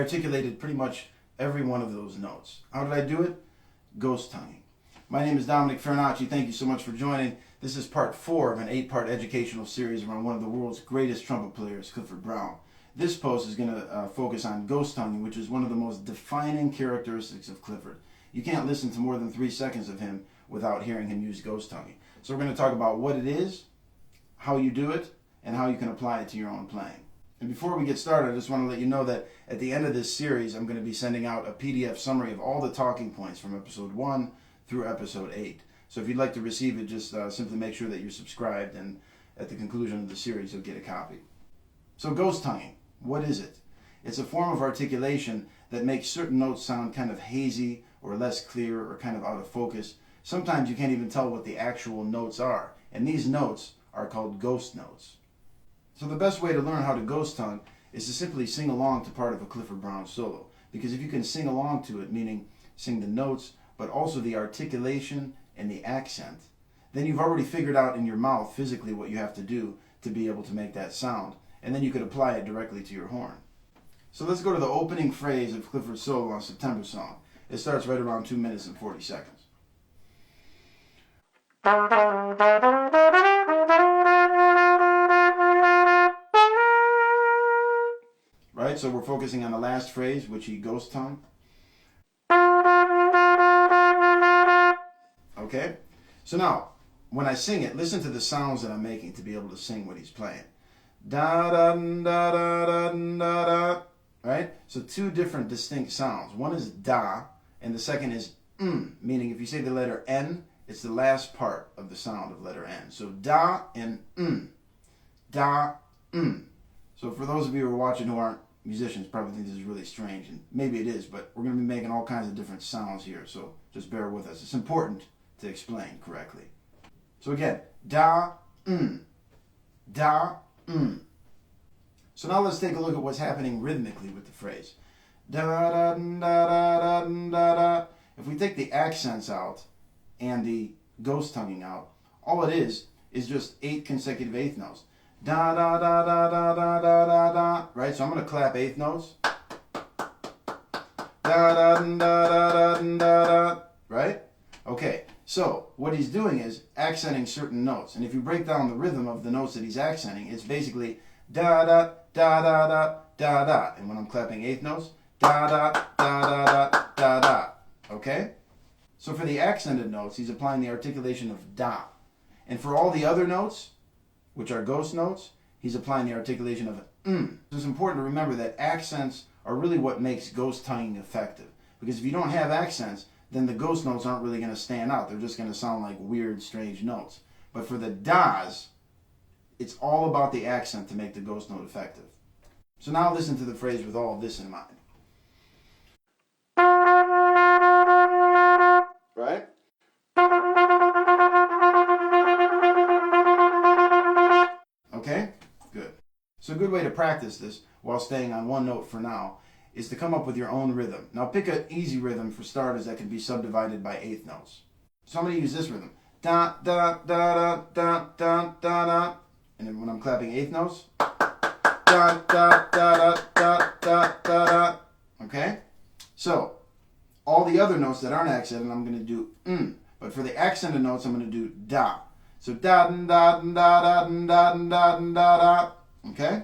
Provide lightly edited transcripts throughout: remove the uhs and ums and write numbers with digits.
articulated pretty much every one of those notes. How did I do it? Ghost tonguing. My name is Dominick Farinacci. Thank you so much for joining. This is part 4 of an 8-part educational series around one of the world's greatest trumpet players, Clifford Brown. This post is going to focus on ghost tonguing, which is one of the most defining characteristics of Clifford. You can't listen to more than 3 seconds of him without hearing him use ghost tonguing. So we're going to talk about what it is, how you do it, and how you can apply it to your own playing. And before we get started, I just want to let you know that at the end of this series, I'm going to be sending out a PDF summary of all the talking points from episode 1 through episode 8. So if you'd like to receive it, just simply make sure that you're subscribed, and at the conclusion of the series, you'll get a copy. So ghost tonguing, what is it? It's a form of articulation that makes certain notes sound kind of hazy or less clear or kind of out of focus. Sometimes you can't even tell what the actual notes are, and these notes are called ghost notes. So the best way to learn how to ghost tongue is to simply sing along to part of a Clifford Brown solo. Because if you can sing along to it, meaning sing the notes, but also the articulation and the accent, then you've already figured out in your mouth physically what you have to do to be able to make that sound. And then you could apply it directly to your horn. So let's go to the opening phrase of Clifford's solo on September Song. It starts right around 2 minutes and 40 seconds. Right, so we're focusing on the last phrase, which he ghost tongue. Okay, so now when I sing it, listen to the sounds that I'm making to be able to sing what he's playing. Da da da da da da da. Right, so 2 different distinct sounds. One is da, and the second is meaning if you say the letter N, it's the last part of the sound of letter N. So da and da So for those of you who are watching who aren't musicians, probably think this is really strange, and maybe it is, but we're going to be making all kinds of different sounds here, so just bear with us. It's important to explain correctly. So again, da, da, So now let's take a look at what's happening rhythmically with the phrase. Da da da da da da da. If we take the accents out and the ghost tonguing out, all it is just 8 consecutive eighth notes. Da da da da da da da da da. Right? So I'm going to clap eighth notes. Da da da da da da da. Right? Okay. So what he's doing is accenting certain notes. And if you break down the rhythm of the notes that he's accenting, it's basically da da da da da da da. And when I'm clapping eighth notes, da da da da da da da. Okay? So for the accented notes, he's applying the articulation of da. And for all the other notes, which are ghost notes, he's applying the articulation of So it's important to remember that accents are really what makes ghost tonguing effective. Because if you don't have accents, then the ghost notes aren't really going to stand out. They're just going to sound like weird, strange notes. But for the das, it's all about the accent to make the ghost note effective. So now listen to the phrase with all of this in mind. Right? Okay? Good. So a good way to practice this while staying on one note for now is to come up with your own rhythm. Now pick an easy rhythm for starters that can be subdivided by eighth notes. So I'm going to use this rhythm. Da da da da da da da da. And then when I'm clapping eighth notes, da da da da da da da da. Okay? So all the other notes that aren't accented, I'm going to do But for the accented notes, I'm going to do da. So da da da da da da da da da. Okay?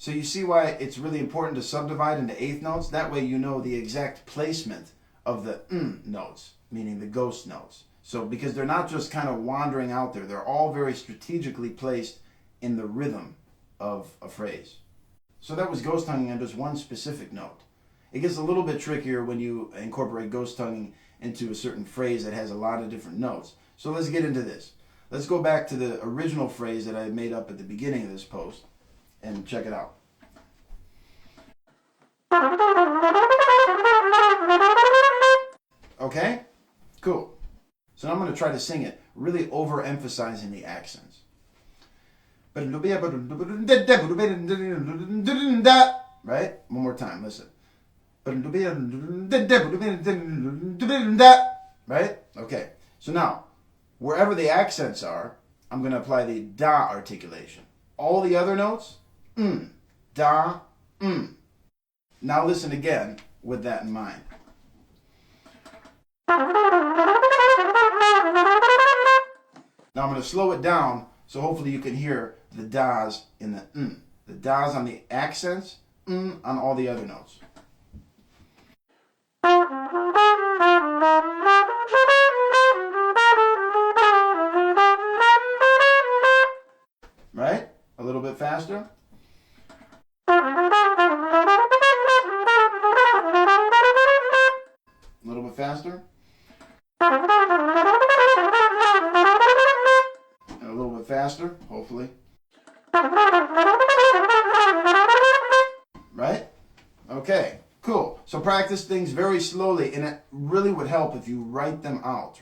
So you see why it's really important to subdivide into eighth notes? That way you know the exact placement of the notes, meaning the ghost notes. So because they're not just kind of wandering out there, they're all very strategically placed in the rhythm of a phrase. So that was ghost tonguing on just one specific note. It gets a little bit trickier when you incorporate ghost tonguing into a certain phrase that has a lot of different notes. So let's get into this. Let's go back to the original phrase that I made up at the beginning of this post and check it out. Okay? Cool. So now I'm going to try to sing it, really overemphasizing the accents. Right? One more time, listen. Right? Okay. So now, wherever the accents are, I'm going to apply the da articulation. All the other notes, da, Now listen again with that in mind. Now I'm going to slow it down so hopefully you can hear the das in the The das on the accents, on all the other notes. Right? A little bit faster. A little bit faster. And a little bit faster, hopefully. Right? Okay, cool. So practice things very slowly, and it really would help if you write them out.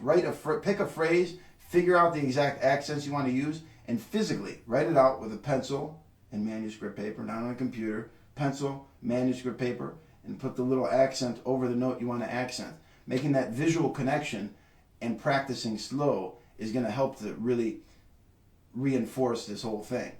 Pick a phrase, figure out the exact accents you want to use, and physically write it out with a pencil and manuscript paper, not on a computer. Pencil, manuscript paper, and put the little accent over the note you want to accent. Making that visual connection and practicing slow is going to help to really reinforce this whole thing.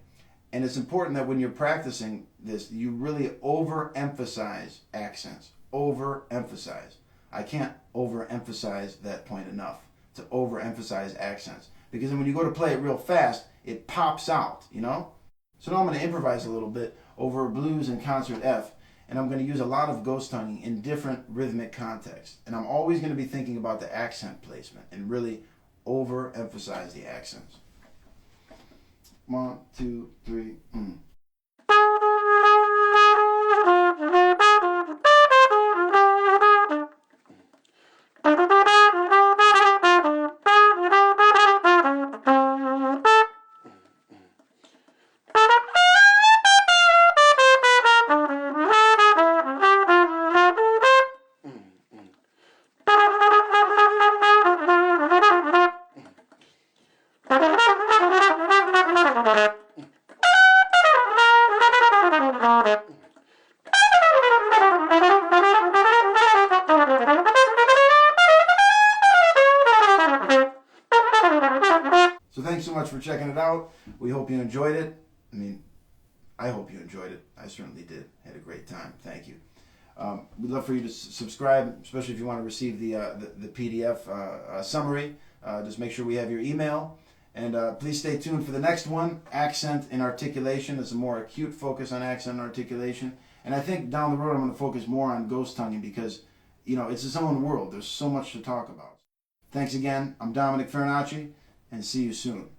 And it's important that when you're practicing this, you really overemphasize accents. Overemphasize. I can't overemphasize that point enough, to overemphasize accents. Because then when you go to play it real fast, it pops out, you know? So now I'm going to improvise a little bit over blues and concert F, and I'm going to use a lot of ghost tonguing in different rhythmic contexts. And I'm always going to be thinking about the accent placement and really overemphasize the accents. 1, 2, 3, So thanks so much for checking it out. We hope you enjoyed it. I hope you enjoyed it. I certainly did. Had a great time. Thank you. We'd love for you to subscribe, especially if you want to receive the PDF summary. Just make sure we have your email. And please stay tuned for the next one, Accent and Articulation. It's a more acute focus on accent and articulation. And I think down the road I'm going to focus more on ghost tonguing because, it's its own world. There's so much to talk about. Thanks again. I'm Dominick Farinacci, and see you soon.